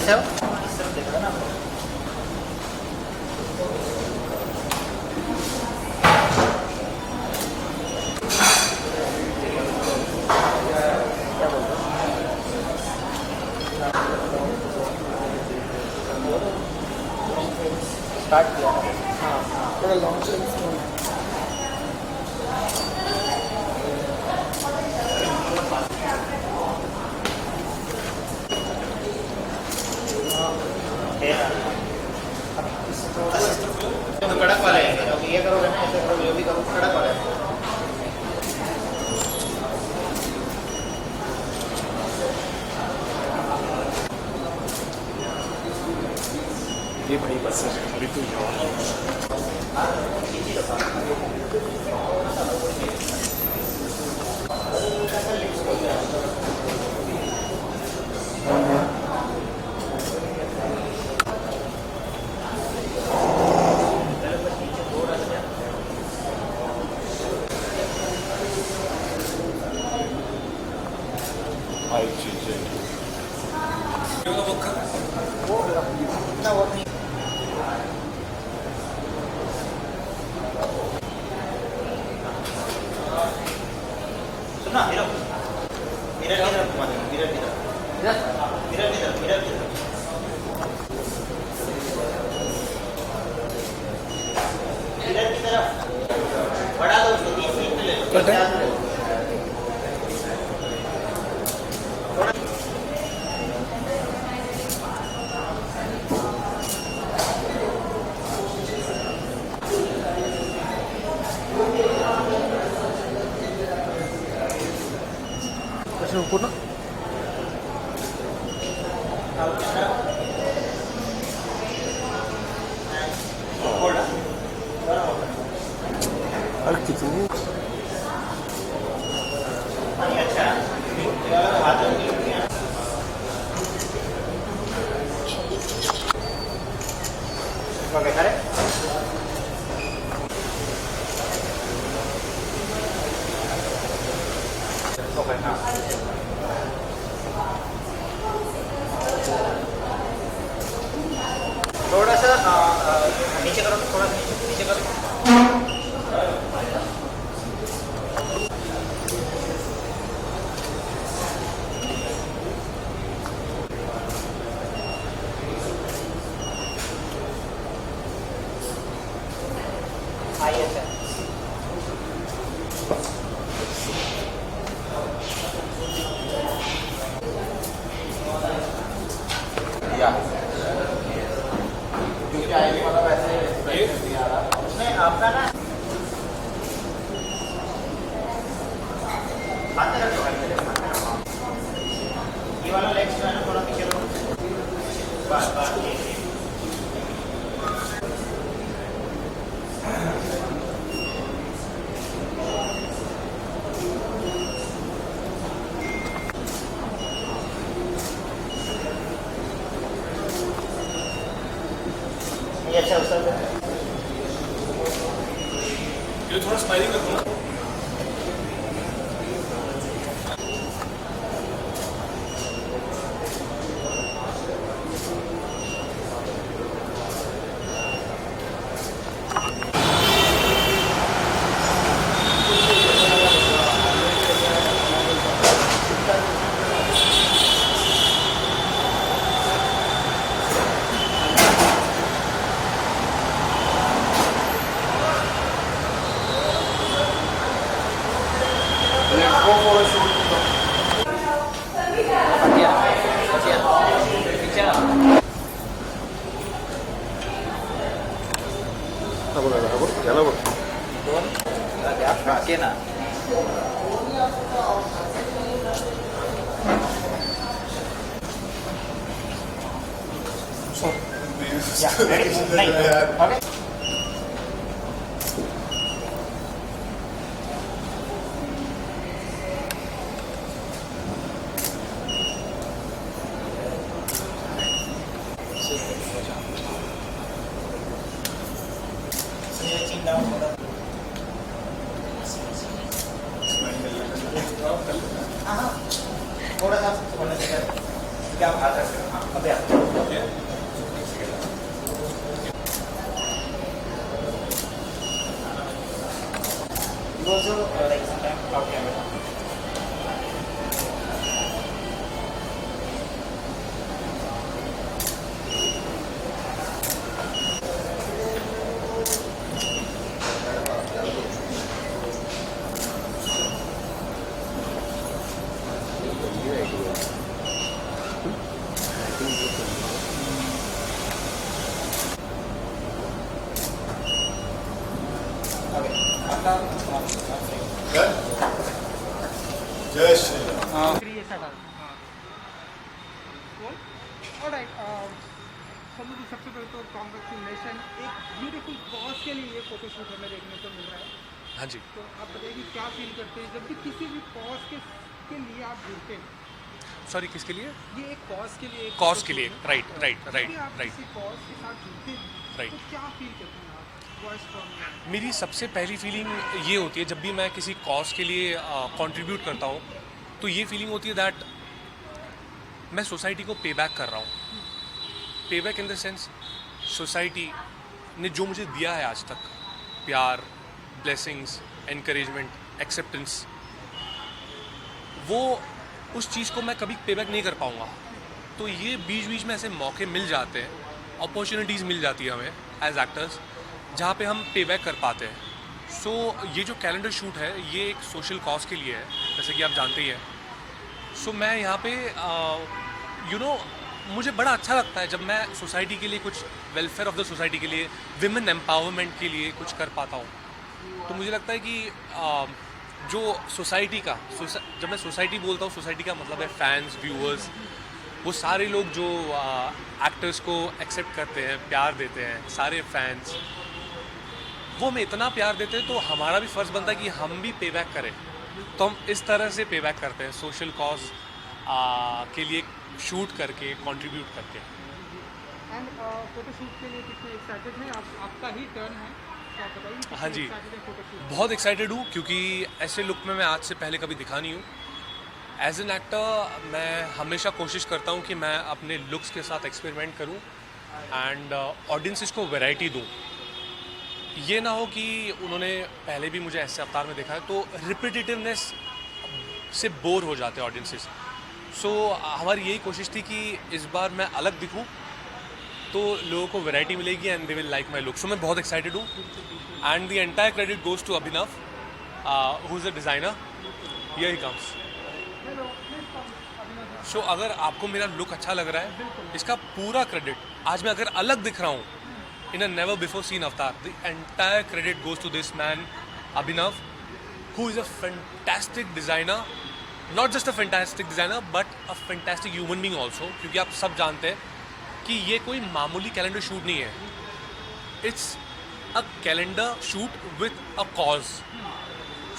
कैसे हो? इस तरफ देखो ना आपको। क्या बोलते हो? स्टार्ट किया। हाँ, थोड़ा लॉन्ग चल। तो कड़क वाला है, तो ये करोगे ना, ऐसे करोगे, जो भी करो कड़क वाला है। ये भाई बस अभी तो सुना मिरर मिरर की तरफ घुमा देना, मिरर की तरफ, मिरर की तरफ, मिरर की तरफ, मिरर की तरफ बढ़ा दो उसको, 30 फीट में ले लो, 50 में ले लो। ऊपर ना और कितनी अच्छा अरे ओके हाँ थोड़ा सा नीचे करो, थोड़ा सा नीचे नीचे करो। आइए सर उसमें आपका ना हाथ में रखो, ये वाला लेग्स जो है ना थोड़ा पीछे रखो, बस बस ये अच्छा उसका ये थोड़ा स्माइलिंग कर दो ना। Oke na. Ya, ready? Oke. थोड़ा सा क्या आप हाथ रख रहे हो? हाँ, अभी आप also like sometimes cloud camera. जय श्री राम। ऑलराइट सभी सबसे पहले तो कॉन्ग्रेचुलेशन, एक ब्यूटीफुल कॉज के लिए ये फोटोशूट हमें देखने को मिल रहा है। हाँ जी। तो आप बताइए कि क्या फील करते हैं जब भी किसी भी कॉज के लिए आप जुड़ते हैं? सॉरी, किसके लिए? ये एक कॉज के लिए, कॉज के लिए, राइट राइट जब राइट भी आप राइट किसी कॉज के साथ जुड़ते हैं राइट। तो क्या फील करते हैं आप? वॉइस फ्रॉम मेरी सबसे पहली फीलिंग ये होती है जब भी मैं किसी कॉज के लिए कंट्रीब्यूट करता हूँ, तो ये फीलिंग होती है दैट मैं सोसाइटी को पे बैक कर रहा हूँ। पे back in the sense, society ने जो मुझे दिया है आज तक, प्यार, ब्लेसिंग्स, एनकरेजमेंट, एक्सेप्टेंस, वो उस चीज़ को मैं कभी पे बैक नहीं कर पाऊँगा। तो ये बीच बीच में ऐसे मौके मिल जाते हैं, अपॉर्चुनिटीज़ मिल जाती है हमें एज एक्टर्स, जहाँ पे हम पे बैक कर पाते हैं। सो ये जो कैलेंडर शूट है ये एक सोशल कॉज के लिए है, जैसे कि आप जानते ही हैं। सो मैं यहाँ पे मुझे बड़ा अच्छा लगता है जब मैं सोसाइटी के लिए कुछ, वेलफेयर ऑफ द सोसाइटी के लिए, विमेन एम्पावरमेंट के लिए कुछ कर पाता हूँ। तो मुझे लगता है कि जो सोसाइटी का, जब मैं सोसाइटी बोलता हूँ, सोसाइटी का मतलब है फैंस, व्यूअर्स, वो सारे लोग जो एक्टर्स को एक्सेप्ट करते हैं, प्यार देते हैं, सारे फैंस वो हमें इतना प्यार देते हैं, तो हमारा भी फ़र्ज़ बनता है कि हम भी पे बैक करें। तो हम इस तरह से पे बैक करते हैं, सोशल कॉज के लिए शूट करके, कंट्रीब्यूट करके। एंड फोटोशूट के लिए कितने एक्साइटेड हैं आप? आपका ही टर्न है, तो आप बताइए कितने हाँ जी, excited हैं फोटोशूट? बहुत एक्साइटेड हूँ क्योंकि ऐसे लुक में मैं आज से पहले कभी दिखा नहीं हूँ। एज एन एक्टर मैं हमेशा कोशिश करता हूँ कि मैं अपने लुक्स के साथ एक्सपेरिमेंट करूँ एंड ऑडियंसेस को वैरायटी दूँ। ये ना हो कि उन्होंने पहले भी मुझे ऐसे अवतार में देखा है तो रिपीटेटिवनेस से बोर हो जाते हैं ऑडियंसेस। सो हमारी यही कोशिश थी कि इस बार मैं अलग दिखूं तो लोगों को वैरायटी मिलेगी and they will like my look. So मैं बहुत एक्साइटेड हूँ and the entire credit goes to Abhinav who is a designer. Here he comes. So अगर आपको मेरा लुक अच्छा लग रहा है, इसका पूरा क्रेडिट, आज मैं अगर अलग दिख रहा हूँ in a never before seen avatar, the entire credit goes to this man Abhinav, who is a fantastic designer, not just a fantastic designer but a fantastic human being also, क्योंकि आप सब जानते हैं कि ये कोई मामूली कैलेंडर शूट नहीं है, it's a calendar shoot with a cause।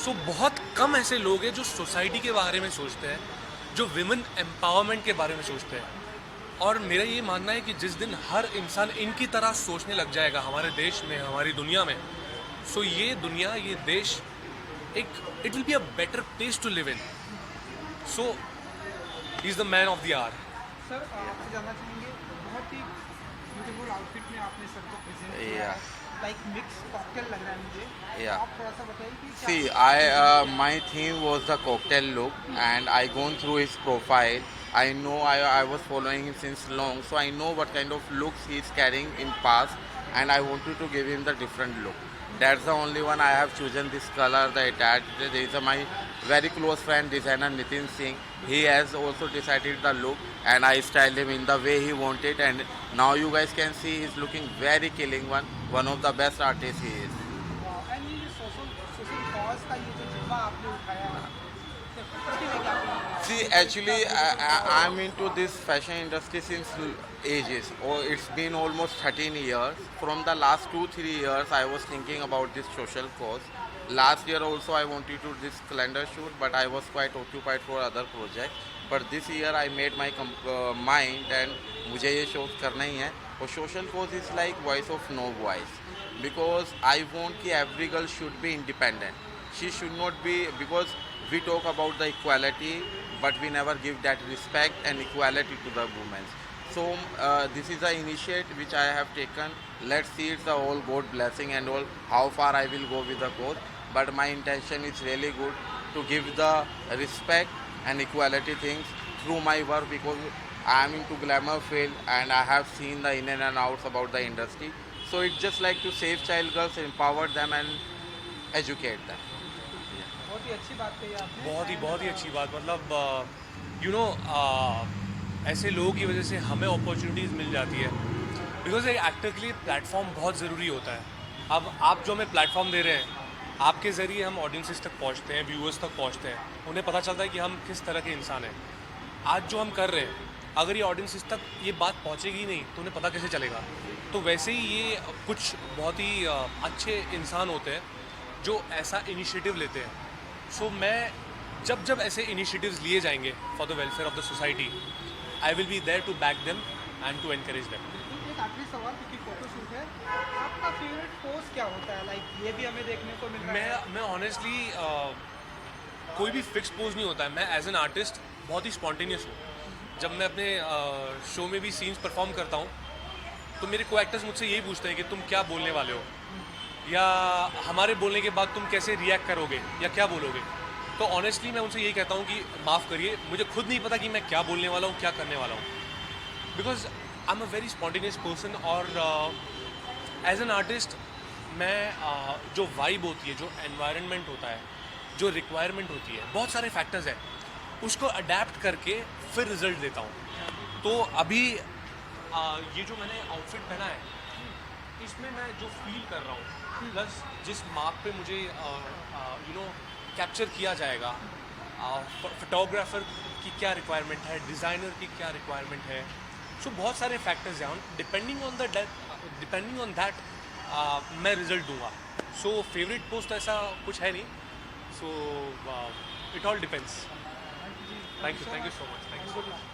सो बहुत कम ऐसे लोग हैं जो सोसाइटी के बारे में सोचते हैं, जो विमेन एम्पावरमेंट के बारे में सोचते हैं। और मेरा ये मानना है कि जिस दिन हर इंसान इनकी तरह सोचने लग जाएगा हमारे देश में, हमारी दुनिया में, सो ये दुनिया, ये देश एक, it will be a better place to live in. So he is the man of the hour. Sir आपसे जानना चाहेंगे, बहुत ही ब्यूटीफुल आउटफिट में आपने सर को प्रेजेंट किया है, लाइक मिक्स कॉकटेल लग रहा है मुझे। Yeah. आप थोड़ा सा बताइए कि क्या See, my theme was the cocktail look, and I gone through his profile. I know I was following him since long, so I know what kind of looks he is carrying in past, and I wanted to give him the different look. That's the only one I have chosen this color. The attached. There is my very close friend designer Nitin Singh. He has also decided the look, and I styled him in the way he wanted. And now you guys can see he's looking very killing one of the best artists he is. And ये social cause का ये जो जिम्मा आपने उठाया है, तो कितने लेके आपने उठाया? See, actually, I'm into this fashion industry since ages. Oh, it's been almost 13 years. From the last 2-3 years, I was thinking about this social cause. Last year also, I wanted to do this calendar shoot, but I was quite occupied for other projects. But this year, I made my mind, and मुझे ये show करना ही है. और social cause is like voice of no voice, because I want कि every girl should be independent. She should not be, because we talk about the equality, but we never give that respect and equality to the women. So this is an initiative which I have taken. Let's see, it's the all God blessing and all how far I will go with the cause. but my intention is really good to give the respect and equality things through my work, because I am into glamour field and I have seen the in and outs about the industry. So it's just like to save child girls, empower them and educate them. बहुत ही अच्छी बात कही आपने। बहुत ही अच्छी बात, मतलब you know ऐसे लोगों की वजह से हमें अपॉर्चुनिटीज़ मिल जाती है, बिकॉज एक एक्टर के लिए प्लेटफॉर्म बहुत ज़रूरी होता है। अब आप जो हमें प्लेटफॉर्म दे रहे हैं, आपके ज़रिए हम ऑडियंसिस तक पहुंचते हैं, व्यूअर्स तक पहुंचते हैं, उन्हें पता चलता है कि हम किस तरह के इंसान हैं। आज जो हम कर रहे हैं, अगर ये ऑडियंसिस तक ये बात पहुंचेगी ही नहीं तो उन्हें पता कैसे चलेगा। तो वैसे ही ये कुछ बहुत ही अच्छे इंसान होते हैं जो ऐसा इनिशिएटिव लेते हैं। सो मैं जब ऐसे इनिशिएटिव्स लिए जाएंगे for the welfare of the society, I will be there to back them and to encourage them. एक आखिरी सवाल, क्योंकि फोटोशूट है, आपका फेवरेट पोज क्या होता है? लाइक ये भी हमें देखने को मिल रहा है। मैं ऑनेस्टली कोई भी फिक्स पोज नहीं होता है। मैं एज एन आर्टिस्ट बहुत ही स्पॉन्टेनियस हूँ। जब मैं अपने शो में भी सीन्स परफॉर्म करता हूँ तो मेरे को एक्टर्स मुझसे यही पूछते हैं कि तुम क्या बोलने वाले हो, या हमारे बोलने के बाद तुम कैसे रिएक्ट करोगे या क्या बोलोगे। तो ऑनेस्टली मैं उनसे यही कहता हूँ कि माफ़ करिए, मुझे खुद नहीं पता कि मैं क्या बोलने वाला हूँ, क्या करने वाला हूँ, because I am a very spontaneous person. और एज एन आर्टिस्ट मैं जो वाइब होती है, जो एनवायरनमेंट होता है, जो रिक्वायरमेंट होती है, बहुत सारे फैक्टर्स हैं, उसको अडेप्ट करके फिर रिजल्ट देता हूँ। तो अभी ये जो मैंने आउटफिट पहना है, इसमें मैं जो फील कर रहा हूँ, प्लस जिस मार्क पे मुझे कैप्चर किया जाएगा, फोटोग्राफर की क्या रिक्वायरमेंट है, डिज़ाइनर की क्या रिक्वायरमेंट है, सो बहुत सारे फैक्टर्स हैं। डिपेंडिंग ऑन दैट मैं रिजल्ट दूंगा। सो फेवरेट पोस्ट ऐसा कुछ है नहीं, so it all depends. Thank you so much.